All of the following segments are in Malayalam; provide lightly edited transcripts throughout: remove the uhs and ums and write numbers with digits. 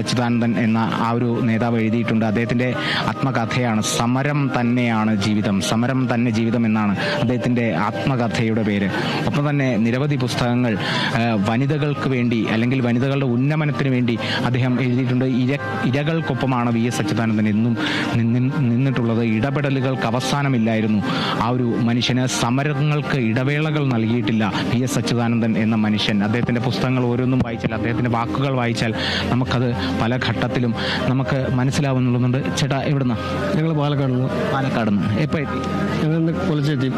അച്യുതാനന്ദൻ എന്ന ആ ഒരു നേതാവ് എഴുതിയിട്ടുണ്ട്. അദ്ദേഹത്തിൻ്റെ ആത്മകഥയാണ് സമരം തന്നെയാണ് ജീവിതം, സമരം തന്നെ ജീവിതം എന്നാണ് അദ്ദേഹത്തിൻ്റെ ആത്മകഥയുടെ പേര്. ഒപ്പം തന്നെ നിരവധി പുസ്തകങ്ങൾ വനിതകൾക്ക് വേണ്ടി അല്ലെങ്കിൽ വനിതകളുടെ ഉന്നമനത്തിന് വേണ്ടി അദ്ദേഹം എഴുതിയിട്ടുണ്ട്. ഇരകൾക്കൊപ്പമാണ് വി എസ് അച്യുതാനന്ദൻ എന്നും നിന്നിട്ടുള്ളത്. ഇടപെടലുകൾക്ക് അവസാനമില്ലായിരുന്നു ആ ഒരു മനുഷ്യന്. സമരങ്ങൾക്ക് ഇടവേളകൾ നൽകിയിട്ടില്ല വി എസ് അച്യുതാനന്ദൻ എന്ന മനുഷ്യൻ. അദ്ദേഹത്തിൻ്റെ പുസ്തകങ്ങൾ ഓരോന്നും വായിച്ചാൽ, അദ്ദേഹത്തിൻ്റെ വാക്കുകൾ വായിച്ചാൽ നമുക്കത് പല ഘട്ടത്തിലും നമുക്ക് മനസ്സിലാവുന്നുണ്ട്. ചേട്ടാ എവിടുന്ന? ഞങ്ങൾ പാലക്കാട് നിന്ന്. എപ്പോൾ എത്തി? ഞങ്ങൾ കൊല്ലത്തെത്തി.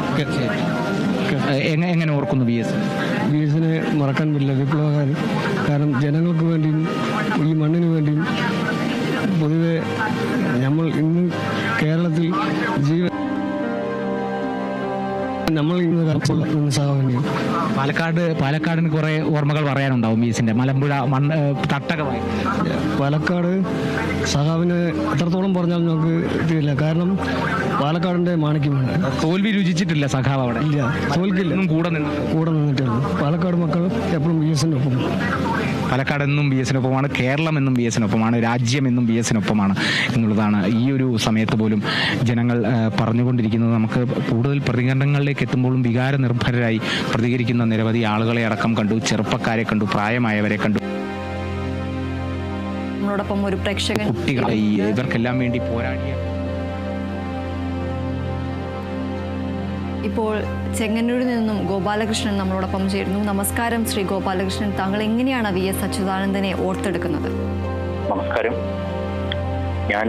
എങ്ങനെ ഓർക്കുന്നു വി എസിനെ? മറക്കാൻ പറ്റില്ല. വിപ്ലവകാരൻ. കാരണം ജനങ്ങൾക്ക് വേണ്ടിയും ഈ മണ്ണിന് വേണ്ടിയും പൊതുവെ നമ്മൾ ഇന്ന് കേരളത്തിൽ നമ്മൾ ഇന്ന് സഹാവിനെയും പാലക്കാടിന് കുറെ ഓർമ്മകൾ പറയാനുണ്ടാവും വി എസിന്റെ. മലമ്പുഴ തട്ടകമായി പാലക്കാട് സഹാവിന് എത്രത്തോളം പറഞ്ഞാൽ നമുക്ക് ഇതില്ല. കാരണം പാലക്കാടിന്റെ മാണിക്യമാണ്. തോൽവി രുചിച്ചിട്ടില്ല സഖാവ് അവിടെ. ഇല്ല, തോൽക്കില്ല. കൂടെ നിന്നിട്ടുള്ളൂ. പാലക്കാട് മക്കൾ എപ്പോഴും വി എസിന്റെ ഒപ്പം. പാലക്കാട് എന്നും ബി എസിനൊപ്പമാണ്, കേരളം എന്നും ബി എസിനൊപ്പമാണ്, രാജ്യം എന്നും ബി എസിനൊപ്പമാണ് എന്നുള്ളതാണ് ഈ ഒരു സമയത്ത് പോലും ജനങ്ങൾ പറഞ്ഞുകൊണ്ടിരിക്കുന്നത്. നമുക്ക് കൂടുതൽ പ്രതികരണങ്ങളിലേക്ക് എത്തുമ്പോഴും വികാര നിർഭരരായി പ്രതികരിക്കുന്ന നിരവധി ആളുകളെ അടക്കം കണ്ടു. ചെറുപ്പക്കാരെ കണ്ടു, പ്രായമായവരെ കണ്ടു, ഒരു പ്രേക്ഷകൻ, കുട്ടികളെ, ഇവർക്കെല്ലാം വേണ്ടി പോരാടിയ. ഇപ്പോൾ ചെങ്ങന്നൂരിൽ നിന്നും ഗോപാലകൃഷ്ണൻ നമ്മളോടൊപ്പം ചേരുന്നു. നമസ്കാരം ശ്രീ ഗോപാലകൃഷ്ണൻ. താങ്കൾ എങ്ങനെയാണ് വി എസ് അച്യുതാനന്ദനെ ഓർത്തെടുക്കുന്നത്? നമസ്കാരം. ഞാൻ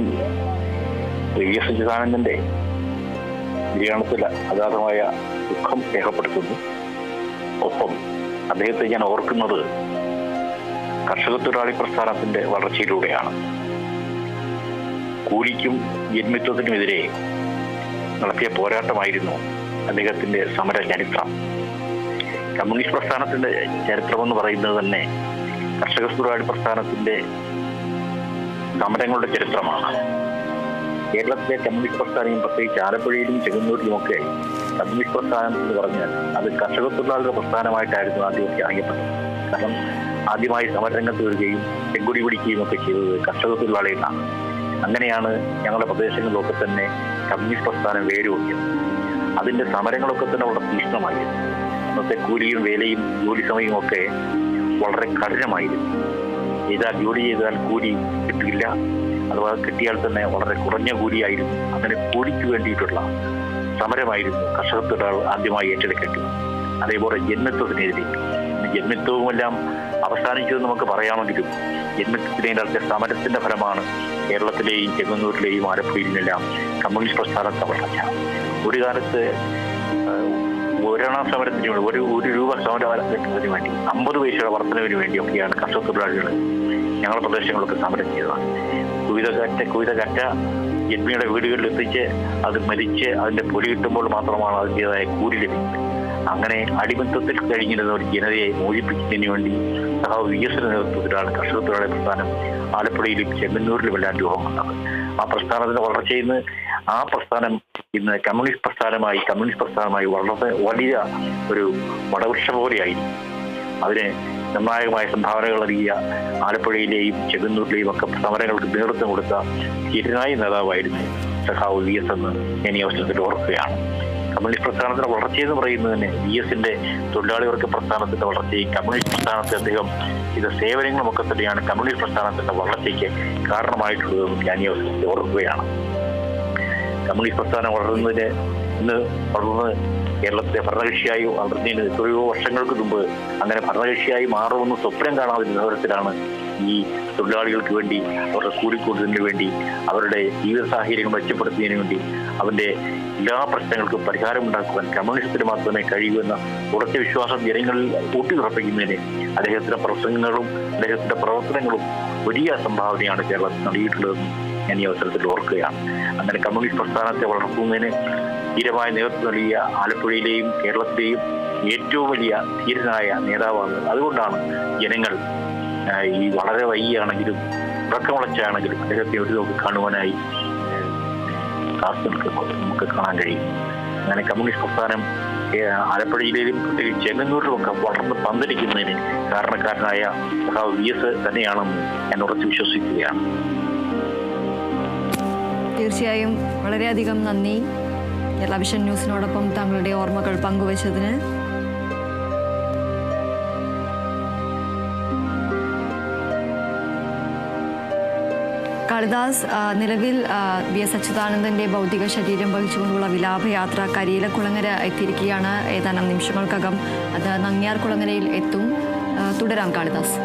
വി എസ് അച്യുതാനന്ദന്റെ നിര്യാണത്തിൽ അഗാധമായ ദുഃഖം രേഖപ്പെടുത്തുന്നു. ഒപ്പം അദ്ദേഹത്തെ ഞാൻ ഓർക്കുന്നത് കർഷക തൊഴിലാളി പ്രസ്ഥാനത്തിന്റെ വളർച്ചയിലൂടെയാണ്. കൂലിക്കും ജന്മിത്വത്തിനുമെതിരെ നടത്തിയ പോരാട്ടമായിരുന്നു അദ്ദേഹത്തിന്റെ സമര ചരിത്രം. കമ്മ്യൂണിസ്റ്റ് പ്രസ്ഥാനത്തിന്റെ ചരിത്രമെന്ന് പറയുന്നത് തന്നെ കർഷക തൊഴിലാളി പ്രസ്ഥാനത്തിന്റെ സമരങ്ങളുടെ ചരിത്രമാണ്. കേരളത്തിലെ കമ്മ്യൂണിസ്റ്റ് പ്രസ്ഥാനം, പ്രത്യേകിച്ച് ആലപ്പുഴയിലും ചെങ്ങന്നൂരിലുമൊക്കെ കമ്മ്യൂണിസ്റ്റ് പ്രസ്ഥാനം എന്ന് പറഞ്ഞാൽ അത് കർഷക തൊഴിലാളികളുടെ പ്രസ്ഥാനമായിട്ടായിരുന്നു ആദ്യമൊക്കെ അറിയപ്പെട്ടത്. കാരണം ആദ്യമായി സമരരംഗത്ത് വരികയും ചെങ്കൊടി പിടിക്കുകയും ഒക്കെ ചെയ്തത് കർഷക തൊഴിലാളികളാണ്. അങ്ങനെയാണ് ഞങ്ങളുടെ പ്രദേശങ്ങളിലൊക്കെ തന്നെ കമ്മ്യൂണിസ്റ്റ് പ്രസ്ഥാനം വേരൂന്നിയത്. അതിന്റെ സമരങ്ങളൊക്കെ തന്നെ വളരെ തീക്ഷ്ണമായിരുന്നു. അന്നത്തെ കൂലിയും വേലയും ജോലി സമയവും ഒക്കെ വളരെ കഠിനമായിരുന്നു. ജോലി ചെയ്താൽ കൂലി കിട്ടില്ല, അഥവാ കിട്ടിയാൽ തന്നെ വളരെ കുറഞ്ഞ കൂലിയായിരുന്നു. അങ്ങനെ കൂലിക്ക് വേണ്ടിയിട്ടുള്ള സമരമായിരുന്നു കർഷക തൊഴിലാളികൾ ആദ്യമായി ഏറ്റെടുക്കേണ്ടത്. അതേപോലെ ജന്മിത്വത്തിനെതിരെ, ജന്മിത്വവുമെല്ലാം അവസാനിച്ചതെന്ന് നമുക്ക് പറയാമെങ്കിലും ജന്മിത്വത്തിനെ നടത്തിയ സമരത്തിന്റെ ഫലമാണ് കേരളത്തിലെയും ചെങ്ങന്നൂരിലെയും ആലപ്പുഴയിലെല്ലാം കമ്മ്യൂണിസ്റ്റ് പ്രസ്ഥാനത്തെ വളർച്ച. ഒരു കാലത്ത് ഒരണ സമരത്തിന് വേണ്ടി, ഒരു രൂപ സമരത്തിന് വേണ്ടി 50 പൈസയുടെ വർധനവിന് വേണ്ടിയൊക്കെയാണ് കർഷക തൊഴിലാളികൾ ഞങ്ങളുടെ പ്രദേശങ്ങളിലൊക്കെ സമരം ചെയ്തതാണ്. കുവിത കറ്റ ജന്മിയുടെ വീടുകളിൽ എത്തിച്ച് അത് മരിച്ച് അതിന്റെ പൊലി കിട്ടുമ്പോൾ മാത്രമാണ് അതിൻ്റെതായ കൂലി ലഭിക്കുന്നത്. അങ്ങനെ അടിമത്തത്തിൽ കഴിഞ്ഞിരുന്ന ഒരു ജനതയെ മോചിപ്പിക്കുന്നതിന് വേണ്ടി വി എസിന്റെ നേതൃത്വത്തിലാണ് കർഷക തൊഴിലാളി പ്രസ്ഥാനം ആലപ്പുഴയിലും ചെങ്ങന്നൂരിലും എല്ലാം രൂപം കൊണ്ടത്. ആ പ്രസ്ഥാനത്തിന്റെ വളർച്ചയിൽ ആ പ്രസ്ഥാനം ഇന്ന് കമ്മ്യൂണിസ്റ്റ് പ്രസ്ഥാനമായി വളരെ വലിയ ഒരു വടവൃക്ഷം പോലെയായിരിക്കും. അതിന് നിർണായകമായ സംഭാവനകൾ നൽകിയ ആലപ്പുഴയിലെയും ചെങ്ങന്നൂരിലെയും ഒക്കെ സമരങ്ങൾക്ക് നേതൃത്വം കൊടുത്ത ധീരനായ നേതാവായിരുന്നു സഖാവ് വി എസ് എന്ന് ഞാൻ ഈ അവസരത്തിൽ ഓർക്കുകയാണ്. കമ്മ്യൂണിസ്റ്റ് പ്രസ്ഥാനത്തിന്റെ വളർച്ചയെന്ന് പറയുന്നത് തന്നെ വി എസിന്റെ തൊഴിലാളി വർഗ പ്രസ്ഥാനത്തിന്റെ വളർച്ചയും കമ്മ്യൂണിസ്റ്റ് പ്രസ്ഥാനത്തെ അദ്ദേഹം ഇത് സേവനങ്ങളും ഒക്കെ തന്നെയാണ് കമ്മ്യൂണിസ്റ്റ് പ്രസ്ഥാനത്തിന്റെ വളർച്ചയ്ക്ക് കാരണമായിട്ടുള്ളതെന്ന് ഞാൻ ഈ അവസരത്തിൽ ഓർക്കുകയാണ്. കമ്മ്യൂണിസ്റ്റ് പ്രസ്ഥാനം വളർന്നതിന് ഇന്ന് വളർന്ന് കേരളത്തിലെ ഭരണകക്ഷിയായി വളർന്നതിന് എത്രയോ വർഷങ്ങൾക്ക് മുമ്പ് അങ്ങനെ ഭരണകക്ഷിയായി മാറുമെന്ന് സ്വപ്നം കാണാതിരുന്ന തരത്തിലാണ് ഈ തൊഴിലാളികൾക്ക് വേണ്ടി, അവരുടെ കൂലിക്കൂടുന്നതിന് വേണ്ടി, അവരുടെ ജീവിത സാഹചര്യങ്ങൾ മെച്ചപ്പെടുത്തുന്നതിന് വേണ്ടി, അവന്റെ എല്ലാ പ്രശ്നങ്ങൾക്കും പരിഹാരമുണ്ടാക്കുവാൻ കമ്മ്യൂണിസത്തിന് മാത്രമേ കഴിയൂ എന്ന ഉറച്ച വിശ്വാസം ജനങ്ങളിൽ ഊട്ടിയുറപ്പിക്കുന്നതിന് അദ്ദേഹത്തിന്റെ പ്രസംഗങ്ങളും അദ്ദേഹത്തിന്റെ പ്രവർത്തനങ്ങളും വലിയ സംഭാവനയാണ് കേരളത്തിൽ നൽകിയിട്ടുള്ളതെന്ന് ഞാൻ ഈ അവസരത്തിൽ ഓർക്കുകയാണ്. അങ്ങനെ കമ്മ്യൂണിസ്റ്റ് പ്രസ്ഥാനത്തെ വളർത്തുന്നതിന് ധീരമായ നേതൃത്വം നൽകിയ ആലപ്പുഴയിലെയും കേരളത്തിലെയും ഏറ്റവും വലിയ ധീരനായ നേതാവാണ്. അതുകൊണ്ടാണ് ജനങ്ങൾ ഈ വളരെ വൈകിയാണെങ്കിലും ഉറക്കമുളച്ചാണെങ്കിലും അദ്ദേഹത്തെ ഒരു നോക്കി കാണുവാനായി കാത്തു നിൽക്കുമ്പോൾ നമുക്ക് കാണാൻ കഴിയും. അങ്ങനെ കമ്മ്യൂണിസ്റ്റ് പ്രസ്ഥാനം ആലപ്പുഴയിലെയും പ്രത്യേകിച്ച് ചെങ്ങന്നൂരിലുമൊക്കെ വളർന്ന് പന്തലിക്കുന്നതിന് കാരണക്കാരനായ സഖാവ് VS തന്നെയാണെന്ന് ഞാൻ ഉറച്ചു വിശ്വസിക്കുകയാണ്. തീർച്ചയായും വളരെയധികം നന്ദി കേരള വിഷൻ ന്യൂസിനോടൊപ്പം താങ്കളുടെ ഓർമ്മകൾ പങ്കുവച്ചതിന്. കാളിദാസ്, നിലവിൽ VS അച്യുതാനന്ദന്റെ ഭൗതിക ശരീരം വഹിച്ചുകൊണ്ടുള്ള വിലാപയാത്ര കരിയിലക്കുളങ്ങര എത്തിയിരിക്കുകയാണ്. ഏതാനും നിമിഷങ്ങൾക്കകം അത് നങ്ങ്യാർ കുളങ്ങരയിൽ എത്തും. തുടരാം കാളിദാസ്.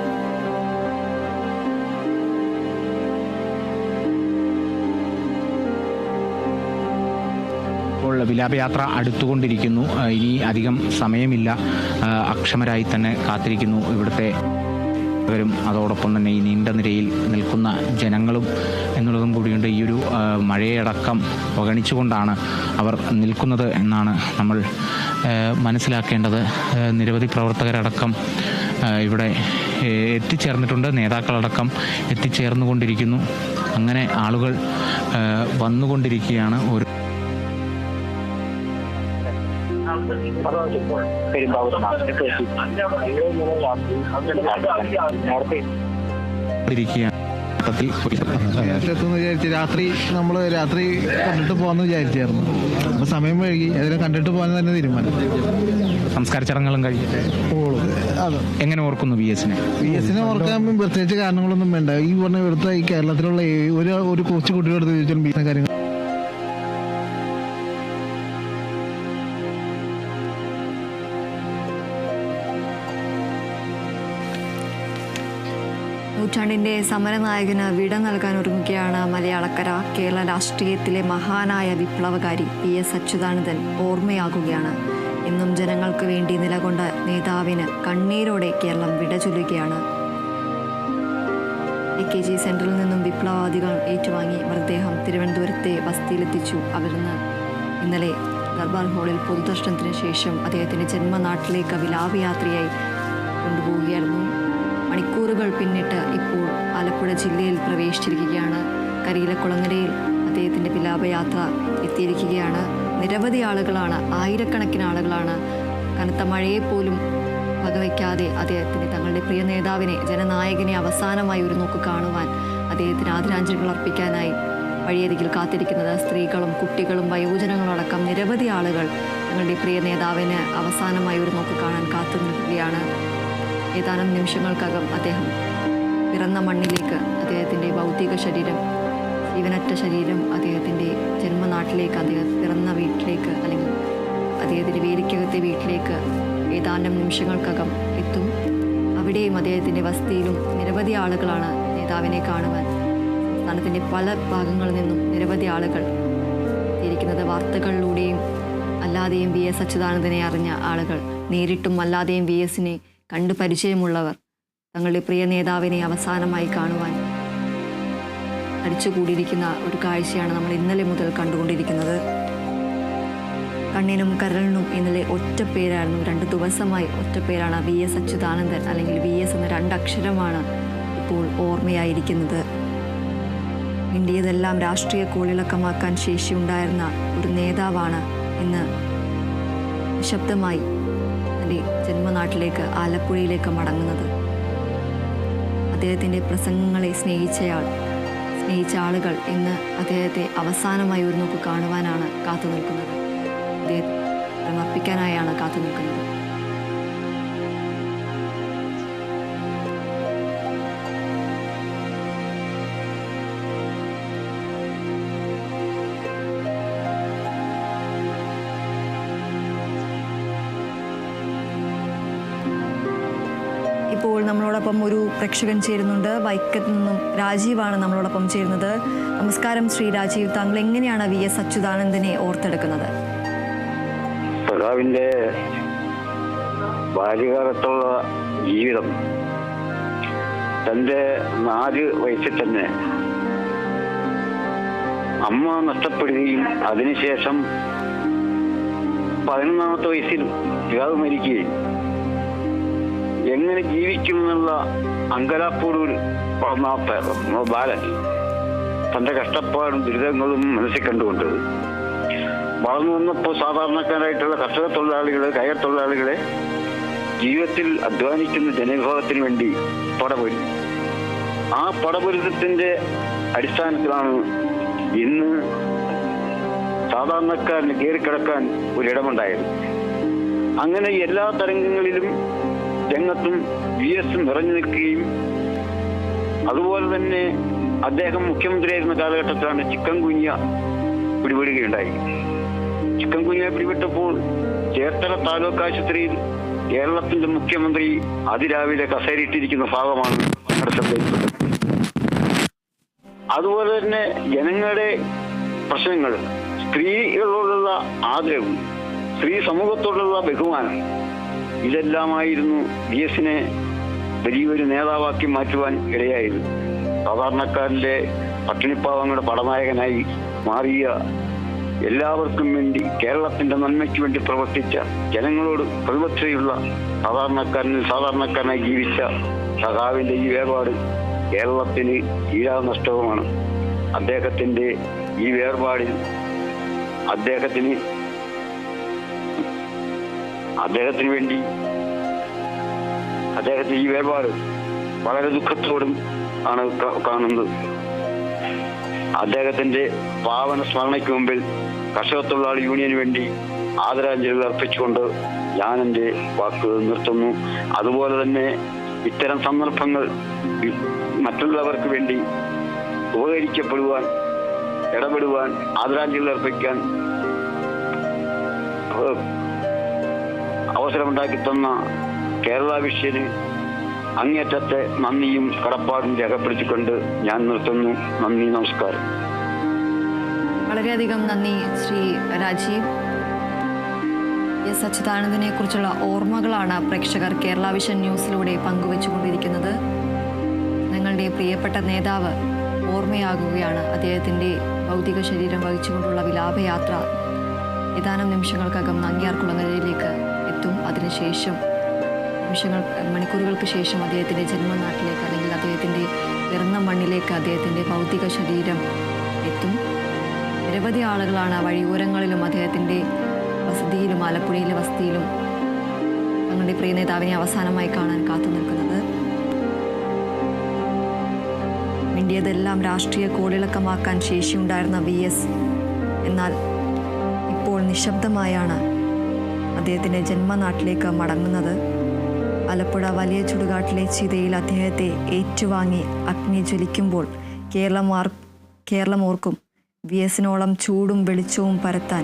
ഇപ്പോൾ വിലാപയാത്ര അടുത്തുകൊണ്ടിരിക്കുന്നു. ഇനി അധികം സമയമില്ല. അക്ഷമരായി തന്നെ കാത്തിരിക്കുന്നു ഇവിടുത്തെ വരും, അതോടൊപ്പം തന്നെ ഈ നീണ്ട നിരയിൽ നിൽക്കുന്ന ജനങ്ങളും എന്നുള്ളതും കൂടിയുണ്ട്. ഈ ഒരു മഴയടക്കം അവഗണിച്ചുകൊണ്ടാണ് അവർ നിൽക്കുന്നത് എന്നാണ് നമ്മൾ മനസ്സിലാക്കേണ്ടത്. നിരവധി പ്രവർത്തകരടക്കം ഇവിടെ എത്തിച്ചേർന്നിട്ടുണ്ട്, നേതാക്കളടക്കം എത്തിച്ചേർന്നുകൊണ്ടിരിക്കുന്നു. അങ്ങനെ ആളുകൾ വന്നുകൊണ്ടിരിക്കുകയാണ്. ഒരു രാത്രി കണ്ടിട്ട് പോകാന്ന് വിചാരിച്ചായിരുന്നു. അപ്പൊ സമയം വൈകി, അതിനെ കണ്ടിട്ട് പോകാൻ തന്നെ തീരുമാനം. സംസ്കാര ചടങ്ങുകളും കഴിഞ്ഞിട്ട് എങ്ങനെ ഓർക്കുന്നു VS-നെ? ഓർക്കാൻ പ്രത്യേകിച്ച് കാരണങ്ങളൊന്നും വേണ്ട. ഈ പറഞ്ഞ ഇവിടുത്തെ ഈ കേരളത്തിലുള്ള ഒരു കൊച്ചു കുട്ടികളെടുത്ത് ചോദിച്ചാൽ VS കാര്യങ്ങൾ നൂറ്റാണ്ടിൻ്റെ സമരനായകന് വിട നൽകാൻ ഒരുങ്ങുകയാണ് മലയാളക്കര. കേരള രാഷ്ട്രീയത്തിലെ മഹാനായ വിപ്ലവകാരി VS അച്യുതാനന്ദൻ ഓർമ്മയാകുകയാണ്. എന്നും ജനങ്ങൾക്ക് വേണ്ടി നിലകൊണ്ട നേതാവിന് കണ്ണീരോടെ കേരളം വിട ചൊല്ലുകയാണ്. AKG സെന്ററിൽ നിന്നും വിപ്ലവാദികൾ ഏറ്റുവാങ്ങി മൃതദേഹം തിരുവനന്തപുരത്തെ വസതിയിലെത്തിച്ചു. അവിടുന്ന് ഇന്നലെ ദർബാർ ഹാളിൽ പൊതുദർശനത്തിന് ശേഷം അദ്ദേഹത്തിൻ്റെ ജന്മനാട്ടിലേക്ക് വിലാപയാത്രയായി കൊണ്ടുപോവുകയായിരുന്നു. മണിക്കൂറുകൾ പിന്നിട്ട് ഇപ്പോൾ ആലപ്പുഴ ജില്ലയിൽ പ്രവേശിച്ചിരിക്കുകയാണ്. കരിയിലക്കുളങ്ങരയിൽ അദ്ദേഹത്തിൻ്റെ വിലാപയാത്ര എത്തിയിരിക്കുകയാണ്. നിരവധി ആളുകളാണ്, ആയിരക്കണക്കിന് ആളുകളാണ് കനത്ത മഴയെപ്പോലും വകവയ്ക്കാതെ അദ്ദേഹത്തിന് തങ്ങളുടെ പ്രിയ നേതാവിനെ, ജനനായകനെ അവസാനമായി ഒരു നോക്ക് കാണുവാൻ, അദ്ദേഹത്തിന് ആദരാഞ്ജലികൾ അർപ്പിക്കാനായി വഴിയരികിൽ കാത്തിരിക്കുന്നത്. സ്ത്രീകളും കുട്ടികളും വയോജനങ്ങളും അടക്കം നിരവധി ആളുകൾ തങ്ങളുടെ പ്രിയ നേതാവിന് അവസാനമായി ഒരു നോക്ക് കാണാൻ കാത്തു നിൽക്കുകയാണ്. ഏതാനും നിമിഷങ്ങൾക്കകം അദ്ദേഹം പിറന്ന മണ്ണിലേക്ക്, അദ്ദേഹത്തിൻ്റെ ഭൗതിക ശരീരം, ജീവനറ്റ ശരീരം അദ്ദേഹത്തിൻ്റെ ജന്മനാട്ടിലേക്ക്, അദ്ദേഹം പിറന്ന വീട്ടിലേക്ക്, അല്ലെങ്കിൽ അദ്ദേഹത്തിൻ്റെ വേലിക്കകത്തെ വീട്ടിലേക്ക് ഏതാനും നിമിഷങ്ങൾക്കകം എത്തും. അവിടെയും അദ്ദേഹത്തിൻ്റെ വസതിയിലും നിരവധി ആളുകളാണ് നേതാവിനെ കാണുവാൻ സംസ്ഥാനത്തിൻ്റെ പല ഭാഗങ്ങളിൽ നിന്നും നിരവധി ആളുകൾ എത്തിയിരിക്കുന്നത്. വാർത്തകളിലൂടെയും അല്ലാതെയും VS അച്യുതാനന്ദനെ അറിഞ്ഞ ആളുകൾ, നേരിട്ടും അല്ലാതെയും VS-നെ കണ്ടു പരിചയമുള്ളവർ തങ്ങളുടെ പ്രിയ നേതാവിനെ അവസാനമായി കാണുവാൻ അടിച്ചുകൂടിയിരിക്കുന്ന ഒരു കാഴ്ചയാണ് നമ്മൾ ഇന്നലെ മുതൽ കണ്ടുകൊണ്ടിരിക്കുന്നത്. കണ്ണിനും കരളിനും ഇന്നലെ ഒറ്റപ്പേരായിരുന്നു. 2 ദിവസമായി ഒറ്റപ്പേരാണ് VS അച്യുതാനന്ദൻ, അല്ലെങ്കിൽ VS എന്ന 2 അക്ഷരമാണ് ഇപ്പോൾ ഓർമ്മയായിരിക്കുന്നത്. ഇന്ത്യയിലെല്ലാം രാഷ്ട്രീയ കോളിളക്കമാക്കാൻ ശേഷിയുണ്ടായിരുന്ന ഒരു നേതാവാണ് ഇന്ന് നിശബ്ദമായി തൻ്റെ ജന്മനാട്ടിലേക്ക്, ആലപ്പുഴയിലേക്ക് മടങ്ങുന്നത്. അദ്ദേഹത്തിൻ്റെ പ്രസംഗങ്ങളെ സ്നേഹിച്ച ആളുകൾ ഇന്ന് അദ്ദേഹത്തെ അവസാനമായി ഒരു നോക്ക് കാണുവാനാണ് കാത്തു നിൽക്കുന്നത്. അദ്ദേഹത്തെ സമർപ്പിക്കാനായാണ് കാത്തു നിൽക്കുന്നത്. ഇപ്പോൾ നമ്മളോടൊപ്പം ഒരു പ്രേക്ഷകൻ ചേരുന്നുണ്ട്. വൈക്കത്ത് നിന്നും രാജീവാണ് നമ്മളോടൊപ്പം ചേരുന്നത്. നമസ്കാരം ശ്രീ രാജീവ്, താങ്കൾ എങ്ങനെയാണ് VS അച്യുതാനന്ദനെ ഓർത്തെടുക്കുന്നത്? സഖാവിന്റെ ബാല്യകാലത്തുള്ള ജീവിതം, തൻ്റെ 4 വയസ്സിൽ തന്നെ അമ്മ നഷ്ടപ്പെടുകയും അതിനുശേഷം 11ാമത്തെ വയസ്സിൽ പിതാവ് മരിക്കുകയും എങ്ങനെ ജീവിക്കുമെന്നുള്ള അങ്കലാപ്പോട് ബാലൻ തൻ്റെ കഷ്ടപ്പാടും ദുരിതങ്ങളും മനസ്സിൽ കണ്ടുകൊണ്ട് വളർന്നു വന്നപ്പോൾ സാധാരണക്കാരായിട്ടുള്ള കർഷക തൊഴിലാളികളെ, കയർ തൊഴിലാളികളെ ജീവിതത്തിൽ അധ്വാനിക്കുന്ന ജനവിഭാഗത്തിന് വേണ്ടി പടപൊരുതി. ആ പടപൊരുത്തത്തിന്റെ അടിസ്ഥാനത്തിലാണ് ഇന്ന് സാധാരണക്കാരന് കയറിക്കിടക്കാൻ ഒരിടമുണ്ടായത്. അങ്ങനെ എല്ലാ തരംഗങ്ങളിലും രംഗത്തും VS നിറഞ്ഞു നിൽക്കുകയും അതുപോലെ തന്നെ അദ്ദേഹം മുഖ്യമന്ത്രിയായിരുന്ന കാലഘട്ടത്തിലാണ് ചിക്കൻ കുഞ്ഞ പിടിപെടുകയുണ്ടായി. ചിക്കൻ കുഞ്ഞ പിടിപെട്ടപ്പോൾ ചേർത്തല താലൂക്ക് ആശുപത്രിയിൽ കേരളത്തിന്റെ മുഖ്യമന്ത്രി അതിരാവിലെ കസേരയിട്ടിരിക്കുന്ന ഭാഗമാണ് നമ്മുടെ ശ്രദ്ധയിൽപ്പെട്ടത്. അതുപോലെ തന്നെ ജനങ്ങളുടെ പ്രശ്നങ്ങൾ, സ്ത്രീകളോടുള്ള ആദരവ്, സ്ത്രീ സമൂഹത്തോടുള്ള ബഹുമാനം, ഇതെല്ലാമായിരുന്നു VSനെ വലിയൊരു നേതാവാക്കി മാറ്റുവാൻ ഇടയായത്. സാധാരണക്കാരന്റെ പട്ടിണിപ്പാവങ്ങളുടെ പടനായകനായി മാറിയ, എല്ലാവർക്കും വേണ്ടി കേരളത്തിന്റെ നന്മയ്ക്ക് വേണ്ടി പ്രവർത്തിച്ച, ജനങ്ങളോട് പ്രതിബദ്ധതയുള്ള സാധാരണക്കാരനായി ജീവിച്ച സഖാവിന്റെ ഈ വേർപാട് കേരളത്തിന് നഷ്ടവുമാണ്. അദ്ദേഹത്തിന്റെ ഈ വേർപാടിൽ അദ്ദേഹത്തിന് വേണ്ടി അദ്ദേഹത്തിന്റെ ഈ വേർപാട് വളരെ ദുഃഖത്തോടും ആണ് കാണുന്നത്. അദ്ദേഹത്തിന്റെ പാവന സ്മരണയ്ക്ക് മുമ്പിൽ കർഷക തൊഴിലാളി യൂണിയന് വേണ്ടി ആദരാഞ്ജലികൾ അർപ്പിച്ചുകൊണ്ട് ഞാൻ എൻ്റെ വാക്കുകൾ നിർത്തുന്നു. അതുപോലെ തന്നെ ഇത്തരം സന്ദർഭങ്ങൾ മറ്റുള്ളവർക്ക് വേണ്ടി ഉപകരിക്കപ്പെടുവാൻ, ഇടപെടുവാൻ, ആദരാഞ്ജലികൾ അർപ്പിക്കാൻ അവസരമുണ്ടാക്കി തന്ന കേരള വിഷന് അങ്ങേറ്റത്തെ നന്ദിയും കടപ്പാടും രേഖപ്പെടുത്തിക്കൊണ്ട് ഞാൻ നിർത്തുന്നു. നന്ദി, നമസ്കാരം. വളരെയധികം നന്ദി ശ്രീ രാജീവ്. എസ് അച്യുതാനന്ദനെ കുറിച്ചുള്ള ഓർമ്മകളാണ് പ്രേക്ഷകർ കേരള വിഷൻ ന്യൂസിലൂടെ പങ്കുവെച്ചുകൊണ്ടിരിക്കുന്നത്. ഞങ്ങളുടെ പ്രിയപ്പെട്ട നേതാവ് ഓർമ്മയാകുകയാണ്. അദ്ദേഹത്തിൻ്റെ ഭൗതിക ശരീരം വഹിച്ചുകൊണ്ടുള്ള വിലാപയാത്ര ഏതാനും നിമിഷങ്ങൾക്കകം നങ്ങ്യാർകുളങ്ങരയിലേക്ക് എത്തും. അതിനുശേഷം മണിക്കൂറുകൾക്ക് ശേഷം അദ്ദേഹത്തിൻ്റെ ജന്മനാട്ടിലേക്ക്, അല്ലെങ്കിൽ അദ്ദേഹത്തിൻ്റെ പിറന്ന മണ്ണിലേക്ക് അദ്ദേഹത്തിൻ്റെ ഭൗതിക ശരീരം എത്തും. നിരവധി ആളുകളാണ് വഴിയോരങ്ങളിലും അദ്ദേഹത്തിൻ്റെ വസതിയിലും, ആലപ്പുഴയിലെ വസതിയിലും തങ്ങളുടെ പ്രിയ നേതാവിനെ അവസാനമായി കാണാൻ കാത്തു നിൽക്കുന്നത്. മിണ്ടിയതെല്ലാം രാഷ്ട്രീയ കോളിളക്കമാക്കാൻ ശേഷിയുണ്ടായിരുന്ന VS എന്നാൽ ഇപ്പോൾ നിശബ്ദമായാണ് അദ്ദേഹത്തിൻ്റെ ജന്മനാട്ടിലേക്ക് മടങ്ങുന്നത്. ആലപ്പുഴ വലിയ ചുടുകാട്ടിലെ ചിതയിൽ അദ്ദേഹത്തെ ഏറ്റുവാങ്ങി അഗ്നി ജ്വലിക്കുമ്പോൾ കേരളം ഓർക്കും. VSനോളം ചൂടും വെളിച്ചവും പരത്താൻ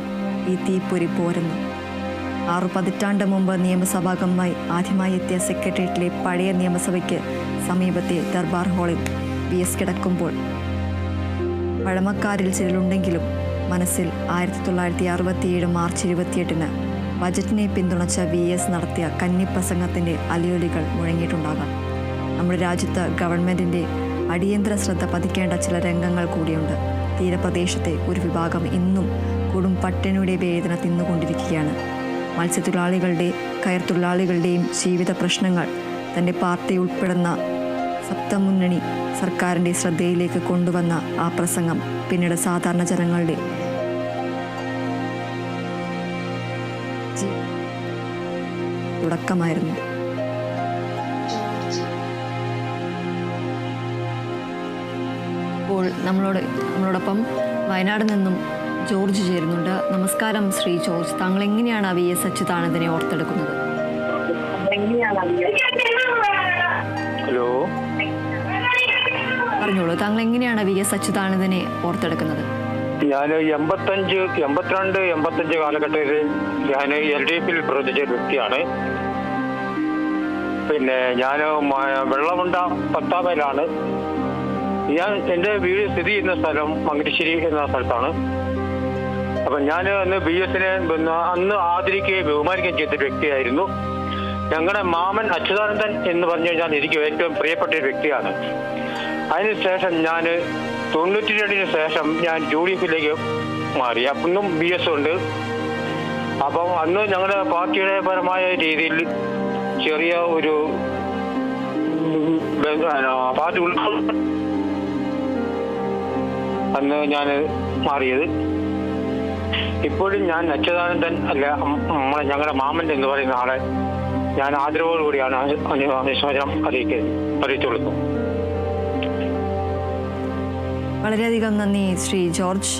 ഈ തീപ്പൊരി പോരുന്നു. 6 പതിറ്റാണ്ട് മുമ്പ് നിയമസഭാംഗമായി ആദ്യമായി എത്തിയ സെക്രട്ടേറിയറ്റിലെ പഴയ നിയമസഭയ്ക്ക് സമീപത്തെ ദർബാർ ഹാളിൽ VS കിടക്കുമ്പോൾ പഴമക്കാരിൽ ചിലരുണ്ടെങ്കിലും മനസ്സിൽ 1967 മാർച്ച് 28 ബജറ്റിനെ പിന്തുണച്ച VS നടത്തിയ കന്നിപ്രസംഗത്തിൻ്റെ അലയൊലികൾ മുഴങ്ങിയിട്ടുണ്ടാകാം. നമ്മുടെ രാജ്യത്ത് ഗവൺമെൻറ്റിൻ്റെ അടിയന്തര ശ്രദ്ധ പതിക്കേണ്ട ചില രംഗങ്ങൾ കൂടിയുണ്ട്. തീരപ്രദേശത്തെ ഒരു വിഭാഗം ഇന്നും കൊടും പട്ടിണിയുടെ വേദന തിന്നുകൊണ്ടിരിക്കുകയാണ്. മത്സ്യത്തൊഴിലാളികളുടെ, കയർ തൊഴിലാളികളുടെയും ജീവിത പ്രശ്നങ്ങൾ തൻ്റെ പാർട്ടി ഉൾപ്പെടുന്ന സപ്തമുന്നണി സർക്കാരിൻ്റെ ശ്രദ്ധയിലേക്ക് കൊണ്ടുവന്ന ആ പ്രസംഗം പിന്നീട് സാധാരണ ജനങ്ങളുടെ തുടക്കമായിരുന്നു. ഇപ്പോൾ നമ്മളോടൊപ്പം വയനാട് നിന്നും ജോർജ് ചേരുന്നുണ്ട്. നമസ്കാരം ശ്രീ ജോർജ്. താങ്കൾ എങ്ങനെയാണ് VS അച്യുതാനന്ദനെ ഓർത്തെടുക്കുന്നത്? ഹലോ, പറഞ്ഞോളൂ. താങ്കൾ എങ്ങനെയാണ് VS അച്യുതാനന്ദനെ ഓർത്തെടുക്കുന്നത്? ഞാൻ 82, 85 കാലഘട്ടത്തിൽ ഞാൻ LDFിൽ പ്രവർത്തിച്ച വ്യക്തിയാണ്. പിന്നെ ഞാൻ വെള്ളമുണ്ട പത്താമയിലാണ്. എൻ്റെ വീട് സ്ഥിതി ചെയ്യുന്ന സ്ഥലം മംഗലശ്ശേരി എന്ന സ്ഥലത്താണ്. അപ്പം ഞാൻ അന്ന് VSനെ അന്ന് ആദരിക്കുകയും ബഹുമാനിക്കുകയും ചെയ്തൊരു വ്യക്തിയായിരുന്നു. ഞങ്ങളുടെ മാമൻ അച്യുതാനന്ദൻ എന്ന് പറഞ്ഞു കഴിഞ്ഞാൽ എനിക്ക് ഏറ്റവും പ്രിയപ്പെട്ട ഒരു വ്യക്തിയാണ്. അതിനുശേഷം ഞാൻ 92 ശേഷം ഞാൻ UDFിലേക്ക് മാറി. അന്നും VS ഉണ്ട്. അപ്പം അന്ന് ഞങ്ങളുടെ പാർട്ടിയുടെ പരമായ രീതിയിൽ ചെറിയ ഒരു പാർട്ടി അന്ന് ഞാൻ മാറിയത്. ഇപ്പോഴും ഞാൻ അച്യുതാനന്ദൻ അല്ല ഞങ്ങളുടെ മാമൻ എന്ന് പറയുന്ന ആളെ ഞാൻ ആദരവോടുകൂടിയാണ് അനുശോചനം അറിയിച്ചുകൊള്ളുന്നു. വളരെയധികം നന്ദി ശ്രീ ജോർജ്.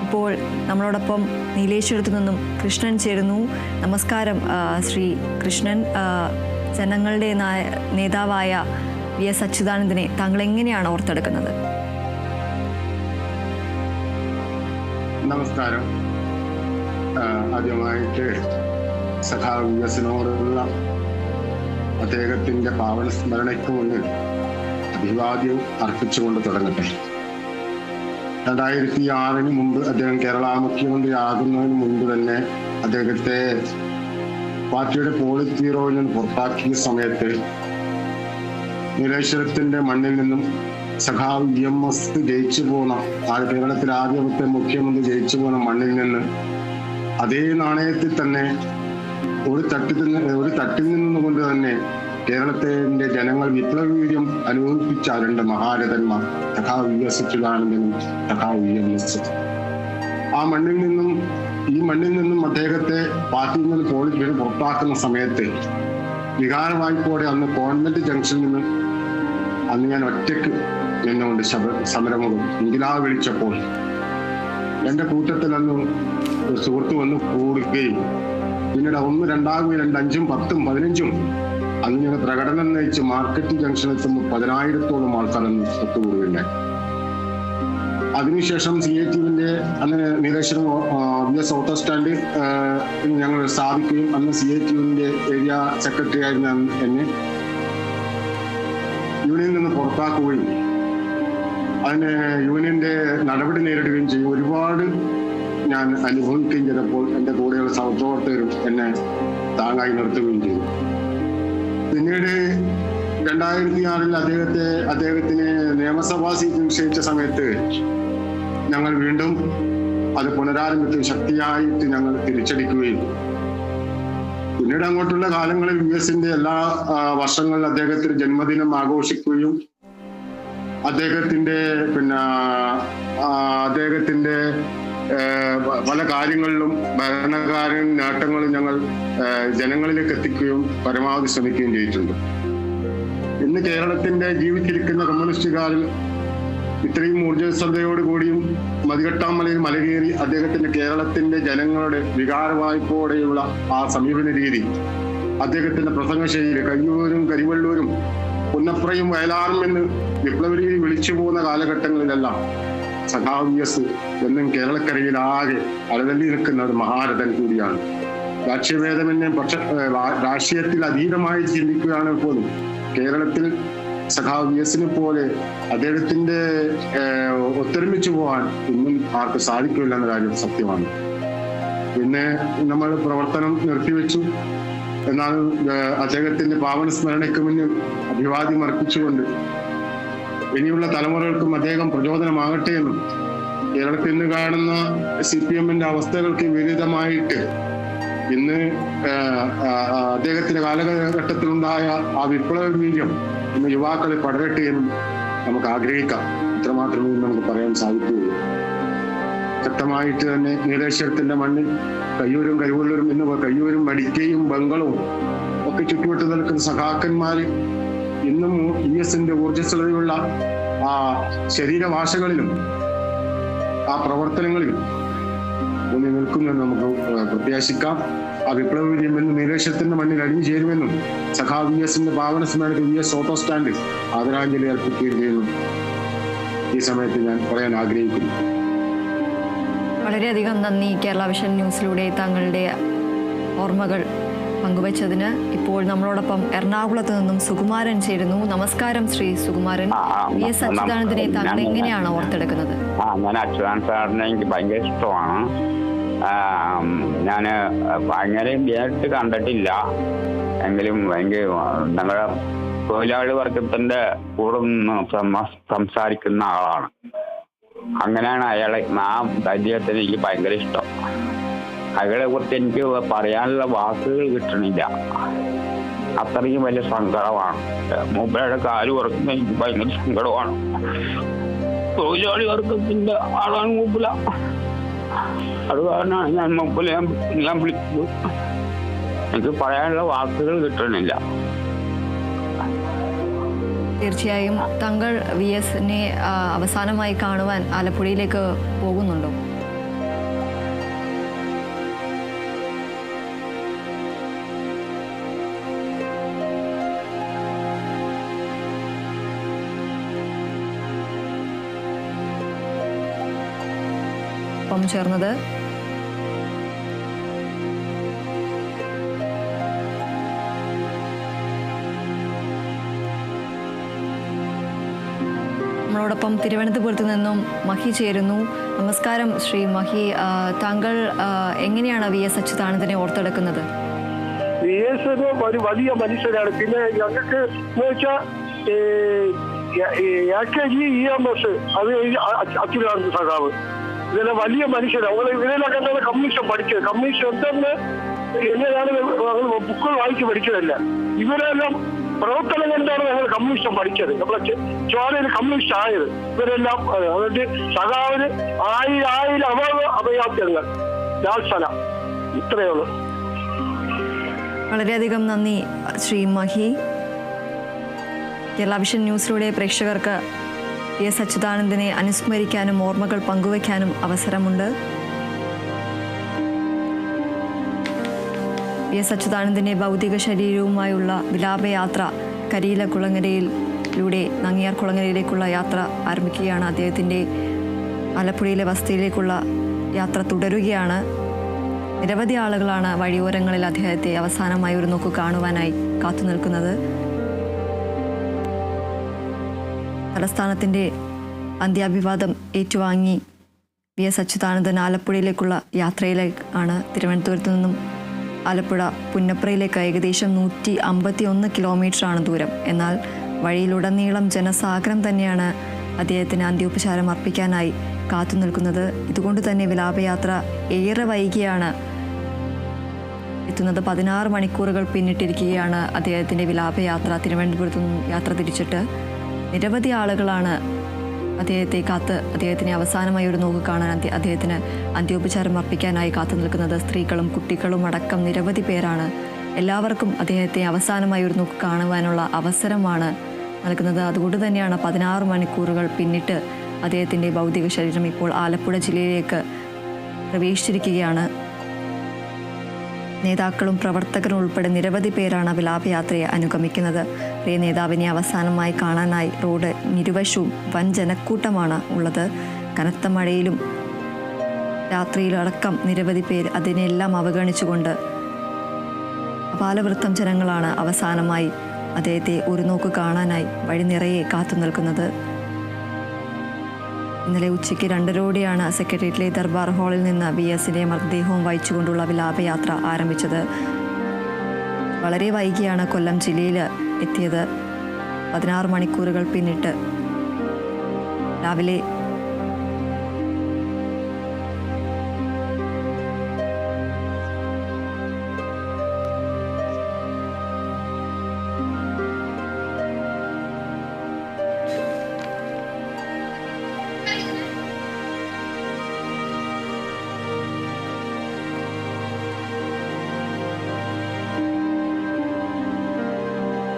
ഇപ്പോൾ നമ്മളോടൊപ്പം നീലേശ്വരത്തു നിന്നും കൃഷ്ണൻ ചേരുന്നു. നമസ്കാരം ശ്രീ കൃഷ്ണൻ. ജനങ്ങളുടെ നേതാവായ വി.എസ്. അച്യുതാനന്ദനെ താങ്കൾ എങ്ങനെയാണ് ഓർത്തെടുക്കുന്നത്? നമസ്കാരം. ആദ്യമായിട്ട് സഖാവ് വി.എസിനോടുള്ള അദ്ദേഹത്തിന്റെ പാവന സ്മരണയ്ക്ക് മുന്നിൽ അഭിവാദ്യം അർപ്പിച്ചുകൊണ്ട് തുടങ്ങട്ടെ. 2006 മുമ്പ് അദ്ദേഹം കേരള മുഖ്യമന്ത്രി ആകുന്നതിന് മുമ്പ് തന്നെ അദ്ദേഹത്തെ പാർട്ടിയുടെ പോളിറ്റ് ബ്യൂറോയിൽ നിന്ന് പുറത്താക്കിയ സമയത്ത് നീലേശ്വരത്തിന്റെ മണ്ണിൽ നിന്നും സഖാവ് EMS ജയിച്ചു പോകുന്ന കേരളത്തിലെ ആദ്യത്തെ മുഖ്യമന്ത്രി ജയിച്ചു പോകുന്ന മണ്ണിൽ നിന്ന് അതേ നാണയത്തിൽ തന്നെ ഒരു തട്ടിൽ നിന്നുകൊണ്ട് തന്നെ കേരളത്തിന്റെ ജനങ്ങൾ വിപ്ലവീര്യം അനുഭവിപ്പിച്ച 2 മഹാരഥന്മാർ സഖാവ് V.S. അച്യുതാനന്ദനും സഖാവ് EMS. ആ മണ്ണിൽ നിന്നും അദ്ദേഹത്തെ പാർട്ടിയിൽ നിന്ന് പോളിറ്റ് ബ്യൂറോ പുറത്താക്കുന്ന സമയത്ത് വികാരവായ്പോടെ അന്ന് കോൺവെന്റ് ജംഗ്ഷനിൽ നിന്ന് അന്ന് ഞാൻ ഒറ്റയ്ക്ക് നിന്നുകൊണ്ട് സമരമുഖം ഇൻകിലാബ് വിളിച്ചപ്പോൾ എന്റെ കൂട്ടത്തിൽ അന്ന് ഒരു സുഹൃത്ത് വന്ന് കൂടുകയും പിന്നീട് 1, 2, 2, 5, 10, 15 അന്ന് ഞങ്ങൾ പ്രകടനം നയിച്ച് മാർക്കറ്റ് ജംഗ്ഷനിൽ എത്തുമ്പോൾ 10,000-ഓളം ആൾക്കാർ ഒത്തുകൂടുകയുണ്ടായി. അതിനുശേഷം CITUവിന്റെ അന്ന് നീലേശ്വരം VS ഓട്ടോ സ്റ്റാൻഡ് ഞങ്ങൾ സ്ഥാപിക്കുകയും അന്ന് CITUവിന്റെ ഏരിയ സെക്രട്ടറി ആയിരുന്ന എന്നെ യൂണിയനിൽ നിന്ന് പുറത്താക്കുകയും അതിന് യൂണിയന്റെ നടപടി നേരിടുകയും ചെയ്യും. ഒരുപാട് ഞാൻ അനുഭവിക്കുകയും ചെയ്തപ്പോൾ എൻ്റെ കൂടെയുള്ള സഹപ്രവർത്തകരും എന്നെ താങ്ങായി നിർത്തുകയും ചെയ്തു. പിന്നീട് 2006 അദ്ദേഹത്തിന് നിയമസഭാ സീറ്റ് നിശ്ചയിച്ച സമയത്ത് ഞങ്ങൾ വീണ്ടും അത് പുനരാരംഭിക്കുകയും ശക്തിയായിട്ട് ഞങ്ങൾ തിരിച്ചടിക്കുകയും പിന്നീട് അങ്ങോട്ടുള്ള കാലങ്ങളിൽ VSന്റെ എല്ലാ വർഷങ്ങളിൽ അദ്ദേഹത്തിന് ജന്മദിനം ആഘോഷിക്കുകയും അദ്ദേഹത്തിന്റെ പല കാര്യങ്ങളിലും ഭരണകാര്യ നേട്ടങ്ങളും ഞങ്ങൾ ജനങ്ങളിലേക്ക് എത്തിക്കുകയും പരമാവധി ശ്രമിക്കുകയും ചെയ്തിട്ടുണ്ട്. ഇന്ന് കേരളത്തിന്റെ ജീവിച്ചിരിക്കുന്ന കമ്മ്യൂണിസ്റ്റുകാരിൽ ഇത്രയും ഊർജ്ജസ്വലതയോടുകൂടിയും മതികെട്ടാമലയിൽ മലകേറി അദ്ദേഹത്തിന്റെ കേരളത്തിന്റെ ജനങ്ങളുടെ വികാരവായ്പോടെയുള്ള ആ സമീപന രീതി, അദ്ദേഹത്തിന്റെ പ്രസംഗശൈലി, കയ്യൂരും കരിവള്ളൂരും പുന്നപ്രയും വയലാറും എന്ന് വിപ്ലവരീതി വിളിച്ചു പോകുന്ന കാലഘട്ടങ്ങളിലെല്ലാം സഖാവ് V.S. എന്നും കേരളക്കരയിലാകെ അലതല്ലി നിൽക്കുന്ന ഒരു മഹാരഥൻ കൂടിയാണ്. രാഷ്ട്രീയഭേദമെന്നെ രാഷ്ട്രീയത്തിൽ അതീതമായി ചിന്തിക്കുകയാണ് പോലും കേരളത്തിൽ സഖാവ് V.S.നെ പോലെ അദ്ദേഹത്തിന്റെ ഒത്തൊരുമിച്ചു പോകാൻ ഇന്നും ആർക്ക് സാധിക്കില്ല എന്ന കാര്യം സത്യമാണ്. പിന്നെ നമ്മൾ പ്രവർത്തനം നിർത്തിവെച്ചു. എന്നാൽ അദ്ദേഹത്തിന്റെ പാവന സ്മരണയ്ക്ക് മുന്നിൽ അഭിവാദ്യം അർപ്പിച്ചുകൊണ്ട് ഇനിയുള്ള തലമുറകൾക്കും അദ്ദേഹം പ്രചോദനമാകട്ടെ എന്നും കേരളത്തിൽ നിന്ന് കാണുന്ന CPMന്റെ അവസ്ഥകൾക്ക് വിരുദ്ധമായിട്ട് ഇന്ന് അദ്ദേഹത്തിന്റെ കാലഘട്ടത്തിലുണ്ടായ ആ വിപ്ലവ വീര്യം ഇന്ന് യുവാക്കളെ പടരട്ടെ എന്നും നമുക്ക് ആഗ്രഹിക്കാം. ഇത്രമാത്രമേ നമുക്ക് പറയാൻ സാധിക്കുകയുള്ളൂ. ശക്തമായിട്ട് തന്നെ നീലേശ്വരത്തിന്റെ മണ്ണിൽ കയ്യൂരും കരിവള്ളൂരും എന്ന് കയ്യൂരും മടിക്കയും ബംഗളവും ഒക്കെ ചുറ്റുവിട്ട് നിൽക്കുന്ന സഖാക്കന്മാര് ഇന്നും VSന്റെ ഊർജ്ജസ്വലതയുള്ള ആ ശരീരഭാഷകളിലും ആ പ്രവർത്തനങ്ങളിലും ഒന്നി നിൽക്കുമെന്ന് നമുക്ക് പ്രത്യാശിക്കാം. ആ വിപ്ലവീര്യം എന്ന് നീലേശ്വരത്തിന്റെ മണ്ണിൽ അടിഞ്ഞു ചേരുമെന്നും സഖാവ് VSന്റെ പാവന സ്മരണയ്ക്ക് VS ഓട്ടോ സ്റ്റാൻഡ് ആദരാഞ്ജലി അർപ്പിക്കുകയും ചെയ്യുന്നു ഈ സമയത്ത് ഞാൻ പറയാൻ ആഗ്രഹിക്കുന്നു. വളരെയധികം നന്ദി കേരള വിഷൻ ന്യൂസിലൂടെ താങ്കളുടെ ഓർമ്മകൾ പങ്കുവച്ചതിന്. ഇപ്പോൾ നമ്മളോടൊപ്പം എറണാകുളത്ത് നിന്നും സുകുമാരൻ ചേരുന്നു. നമസ്കാരം ശ്രീ സുകുമാരൻ. V.S. അച്യുതാനന്ദനെ താങ്കൾ എങ്ങനെയാണ് ഓർത്തെടുക്കുന്നത്? ഞാൻ അച്യുതാനന്ദ സാറിനെ എനിക്ക് ഭയങ്കര ഇഷ്ടമാണ്. ഞാൻ അങ്ങനെ നേരിട്ട് കണ്ടിട്ടില്ല എങ്കിലും ഭയങ്കര ഞങ്ങളുടെ തൊഴിലാളി വർഗത്തിന്റെ കൂടെ സംസാരിക്കുന്ന ആളാണ്. അങ്ങനെയാണ് അയാളെ അദ്ദേഹത്തിന് എനിക്ക് ഭയങ്കര ഇഷ്ടം. അയാളെ കുറിച്ച് എനിക്ക് പറയാനുള്ള വാക്കുകൾ കിട്ടണില്ല. അത്രയും വലിയ സങ്കടമാണ്. മൂപ്പരുടെ കാല് ഉറക്കുന്ന എനിക്ക് ഭയങ്കര സങ്കടമാണ്. തൊഴിലാളി വർഗത്തിന്റെ ആളാണ് മൂപ്പില. അത് കാരണമാണ് ഞാൻ മൂപ്പില ഞാൻ വിളിച്ചത്. എനിക്ക് പറയാനുള്ള വാക്കുകൾ കിട്ടണില്ല. തീർച്ചയായും താങ്കൾ VSനെ അവസാനമായി കാണുവാൻ ആലപ്പുഴയിലേക്ക് പോകുന്നുണ്ടോ? ഒപ്പം ചേർന്നത് നമ്മളോടൊപ്പം തിരുവനന്തപുരത്ത് നിന്നും മഹി ചേരുന്നു. നമസ്കാരം ശ്രീ മഹി. താങ്കൾ എങ്ങനെയാണ് VS അച്യുതാനന്ദനെ ഓർത്തെടുക്കുന്നത്? VS ഒരു വലിയ മനുഷ്യനാണ്. പിന്നെ ഞങ്ങൾക്ക് എന്ന് വെച്ചാൽ AKG EMS അത് അച്യുതാനന്ദ സഖാവ് ഇതെല്ലാം വലിയ മനുഷ്യരാണ്. ഇവരെല്ലാം കണ്ടാണ് കമ്മീഷൻ പഠിച്ചത്. കമ്മീഷൻ എന്തെന്ന് എങ്ങനെയാണ് ബുക്കുകൾ വായിച്ച് പഠിച്ചതല്ല. ഇവരെല്ലാം പ്രവർത്തനം കൊണ്ടാണ് ഞങ്ങൾ കമ്മീഷൻ പഠിച്ചത്. നമ്മളെ ചോരയിൽ കമ്മീഷൻ ആയത് ഇവരെല്ലാം. അതുകൊണ്ട് സഖാവിന് 1000 അഭയാർത്ഥ്യങ്ങൾ ലാൽസന. ഇത്രയേ ഉള്ളൂ. വളരെയധികം നന്ദി ശ്രീ മഹി. കേരള വിഷൻ ന്യൂസിലൂടെ പ്രേക്ഷകർക്ക് VS അച്യുതാനന്ദനെ അനുസ്മരിക്കാനും ഓർമ്മകൾ പങ്കുവയ്ക്കാനും അവസരമുണ്ട്. VS അച്യുതാനന്ദന്റെ ഭൗതിക ശരീരവുമായുള്ള വിലാപയാത്ര കരിയിലക്കുളങ്ങരയിലൂടെ നങ്ങിയാർ കുളങ്ങരയിലേക്കുള്ള യാത്ര ആരംഭിക്കുകയാണ്. അദ്ദേഹത്തിൻ്റെ ആലപ്പുഴയിലെ വസതിയിലേക്കുള്ള യാത്ര തുടരുകയാണ്. നിരവധി ആളുകളാണ് വഴിയോരങ്ങളിൽ അദ്ദേഹത്തെ അവസാനമായി ഒരു നോക്ക് കാണുവാനായി കാത്തു നിൽക്കുന്നത്. തലസ്ഥാനത്തിൻ്റെ അന്ത്യാഭിവാദം ഏറ്റുവാങ്ങി VS അച്യുതാനന്ദൻ ആലപ്പുഴയിലേക്കുള്ള യാത്രയിലേക്കാണ്. തിരുവനന്തപുരത്ത് നിന്നും ആലപ്പുഴ പുന്നപ്രയിലേക്ക് ഏകദേശം 151 കിലോമീറ്ററാണ് ദൂരം. എന്നാൽ വഴിയിലുടനീളം ജനസാഗരം തന്നെയാണ് അദ്ദേഹത്തിന് അന്ത്യോപചാരം അർപ്പിക്കാനായി കാത്തു നിൽക്കുന്നത്. ഇതുകൊണ്ട് തന്നെ വിലാപയാത്ര ഏറെ വൈകിയാണ് എത്തുന്നത്. 16 മണിക്കൂറുകൾ പിന്നിട്ടിരിക്കുകയാണ് അദ്ദേഹത്തിൻ്റെ വിലാപയാത്ര. തിരുവനന്തപുരത്ത് നിന്നും യാത്ര തിരിച്ചിട്ട് നിരവധി ആളുകളാണ് അദ്ദേഹത്തിനെ അവസാനമായി ഒരു നോക്ക് കാണാൻ അദ്ദേഹത്തിന് അന്ത്യോപചാരം അർപ്പിക്കാനായി കാത്തു നിൽക്കുന്നത്. സ്ത്രീകളും കുട്ടികളും അടക്കം നിരവധി പേരാണ്. എല്ലാവർക്കും അദ്ദേഹത്തെ അവസാനമായി ഒരു നോക്ക് കാണുവാനുള്ള അവസരമാണ് നൽകുന്നത്. അതുകൊണ്ട് തന്നെയാണ് 16 മണിക്കൂറുകൾ പിന്നിട്ട് അദ്ദേഹത്തിൻ്റെ ഭൗതിക ശരീരം ഇപ്പോൾ ആലപ്പുഴ ജില്ലയിലേക്ക് പ്രവേശിച്ചിരിക്കുകയാണ്. നേതാക്കളും പ്രവർത്തകരും ഉൾപ്പെടെ നിരവധി പേരാണ് വിലാപയാത്രയെ അനുഗമിക്കുന്നത്. പ്രിയ നേതാവിനെ അവസാനമായി കാണാനായി റോഡ് ഇരുവശവും വൻ ജനക്കൂട്ടമാണ് ഉള്ളത്. കനത്ത മഴയിലും രാത്രിയിലടക്കം നിരവധി പേർ അതിനെല്ലാം അവഗണിച്ചുകൊണ്ട് അപാലവൃത്തം ജനങ്ങളാണ് അവസാനമായി അദ്ദേഹത്തെ ഒരു നോക്ക് കാണാനായി വഴി നിറയെ കാത്തു നിൽക്കുന്നത്. ഇന്നലെ ഉച്ചയ്ക്ക് 2:30 സെക്രട്ടേറിയറ്റിലെ ദർബാർ ഹാളിൽ നിന്ന് VSന്റെ മൃതദേഹവും വഹിച്ചുകൊണ്ടുള്ള വിലാപയാത്ര ആരംഭിച്ചത്. വളരെ വൈകിയാണ് കൊല്ലം ജില്ലയിൽ എത്തിയത്. 16 മണിക്കൂറുകൾ പിന്നിട്ട് രാവിലെ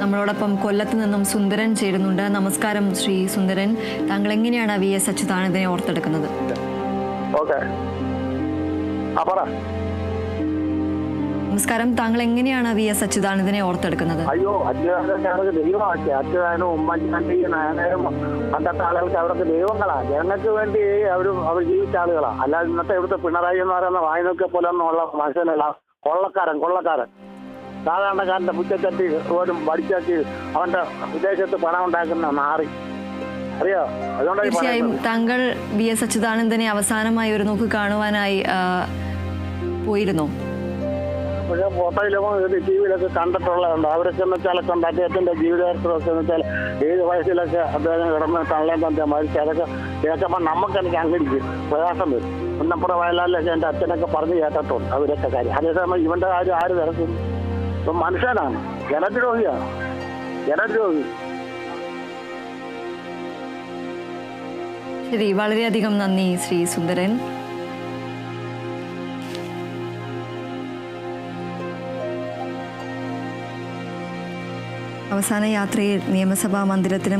നമ്മളോടൊപ്പം കൊല്ലത്ത് നിന്നും സുന്ദരൻ ചേരുന്നുണ്ട്. നമസ്കാരം ശ്രീ സുന്ദരൻ. താങ്കൾ എങ്ങനെയാണ് VS അച്യുതാനന്ദനെ ഓർത്തെടുക്കുന്നത്? നമസ്കാരം. താങ്കൾ എങ്ങനെയാണ് VS അച്യുതാനന്ദനെ ഓർത്തെടുക്കുന്നത്? അയ്യോ, അച്യുതാനന്ദൻ ദൈവമാക്കി. അച്യുതാനും ഉമ്മൻചാണ്ടി നായരും പണ്ടത്തെ ആളുകൾക്ക് അവർക്ക് ദൈവങ്ങളാണ്. ജനങ്ങൾക്ക് വേണ്ടി അവർ ജീവിച്ച ആളുകളാണ്. അല്ലാതെ ഇന്നത്തെ ഇവിടുത്തെ പിണറായി എന്ന് പറയുന്ന വായനൊക്കെ പോലെ ഒന്നുള്ള മനുഷ്യനല്ല. കൊള്ളക്കാരൻ സാധാരണക്കാരന്റെ പുറ്റച്ചട്ടി പോലും പഠിച്ചാക്കി അവന്റെ വിദേശത്ത് പണം ഉണ്ടാക്കുന്ന നാറി അറിയോ. അതുകൊണ്ട് തീർച്ചയായും താങ്കൾ VS അച്യുതാനന്ദനെ അവസാനമായി ഒരു നോക്ക് കാണുവാനായി പോയിരുന്നോ? ഫോട്ടോയിലോ ടിവിയിലൊക്കെ കണ്ടിട്ടുള്ളതുണ്ട്. അവരൊക്കെ എന്ന് വെച്ചാലൊക്കെ ഉണ്ട്. അദ്ദേഹത്തിന്റെ ജീവിതചരിത്രമൊക്കെ എന്ന് വെച്ചാൽ 7 വയസ്സിലൊക്കെ അദ്ദേഹം കിടന്ന് തള്ളേം തന്റെ മരിച്ചു. അതൊക്കെ കേൾക്കുമ്പോൾ നമുക്ക് എനിക്ക് അങ്ങിരിക്കും പ്രയാസം വരും. പുന്നപ്പുറ വയലാറിലൊക്കെ എൻ്റെ അച്ഛനൊക്കെ പറഞ്ഞു കേട്ടിട്ടുണ്ട് അവരൊക്കെ കാര്യം. അതേസമയം ഇവന്റെ കാര്യം ആര് തിരക്കും? ഇപ്പം മനുഷ്യനാണ്, ജനദ്രോഹിയാണ്, ജനദ്രോഹി. ശരി, വളരെയധികം നന്ദി ശ്രീ സുന്ദരൻ. അവസാന യാത്രയിൽ നിയമസഭാ മന്ദിരത്തിന്